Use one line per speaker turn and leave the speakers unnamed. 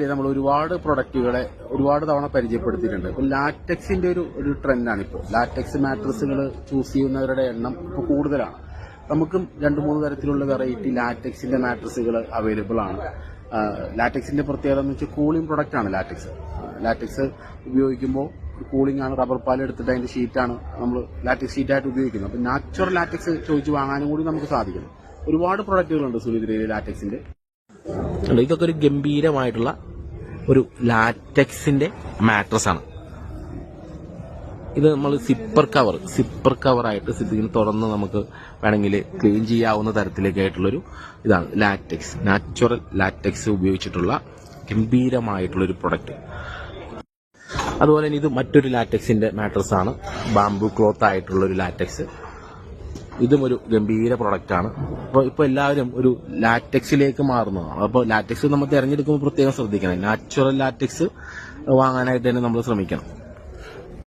നമ്മൾ ഒരുപാട് പ്രൊഡക്റ്റുകളെ ഒരുപാട് തവണ പരിചയപ്പെടുത്തിയിട്ടുണ്ട്. ഇപ്പൊ ലാറ്റക്സിന്റെ ഒരു ട്രെൻഡാണ് ഇപ്പോൾ. ലാറ്റക്സ് മാട്രസുകൾ ചൂസ് ചെയ്യുന്നവരുടെ എണ്ണം ഇപ്പോൾ കൂടുതലാണ്. നമുക്കും 2-3 തരത്തിലുള്ള വെറൈറ്റി ലാറ്റക്സിന്റെ മാട്രസുകൾ അവൈലബിൾ ആണ്. ലാറ്റക്സിന്റെ പ്രത്യേകത എന്ന് വെച്ചാൽ കൂളിംഗ് പ്രൊഡക്റ്റ് ആണ് ലാറ്റക്സ്. ലാറ്റക്സ് ഉപയോഗിക്കുമ്പോൾ കൂളിംഗ് ആണ്. റബ്ബർ പാൽ എടുത്തിട്ട് അതിന്റെ ഷീറ്റാണ് നമ്മൾ ലാറ്റക്സ് ഷീറ്റായിട്ട് ഉപയോഗിക്കുന്നത്. അപ്പോൾ നാച്ചുറൽ ലാറ്റക്സ് ചോദിച്ച് വാങ്ങാനും കൂടി നമുക്ക് സാധിക്കണം. ഒരുപാട് പ്രൊഡക്റ്റുകളുണ്ട് സുനിദ്രയിൽ ലാറ്റക്സിന്റെ.
ഇതൊക്കെ ഒരു ഗംഭീരമായിട്ടുള്ള ഒരു ലാറ്റക്സിന്റെ മാട്രസ് ആണ്. ഇത് നമ്മൾ സിപ്പർ കവറായിട്ട് സിപ്പിന് തുറന്ന് നമുക്ക് വേണമെങ്കിൽ ക്ലീൻ ചെയ്യാവുന്ന തരത്തിലേക്കായിട്ടുള്ളൊരു ഇതാണ് ലാറ്റക്സ്. നാച്ചുറൽ ലാറ്റക്സ് ഉപയോഗിച്ചിട്ടുള്ള ഗംഭീരമായിട്ടുള്ളൊരു പ്രൊഡക്റ്റ്. അതുപോലെ തന്നെ ഇത് മറ്റൊരു ലാറ്റക്സിന്റെ മാട്രസ് ആണ്. ബാംബു ക്ലോത്ത് ആയിട്ടുള്ളൊരു ലാറ്റക്സ്. ഇതും ഒരു ഗംഭീര പ്രൊഡക്റ്റ് ആണ്. അപ്പോൾ ഇപ്പോൾ എല്ലാവരും ഒരു ലാറ്റക്സിലേക്ക് മാറുന്നതാണ്. അപ്പോൾ ലാറ്റക്സ് നമ്മൾ തിരഞ്ഞെടുക്കുമ്പോൾ പ്രത്യേകം ശ്രദ്ധിക്കണം. നാച്ചുറൽ ലാറ്റക്സ് വാങ്ങാനായിട്ട് തന്നെ നമ്മൾ ശ്രമിക്കണം.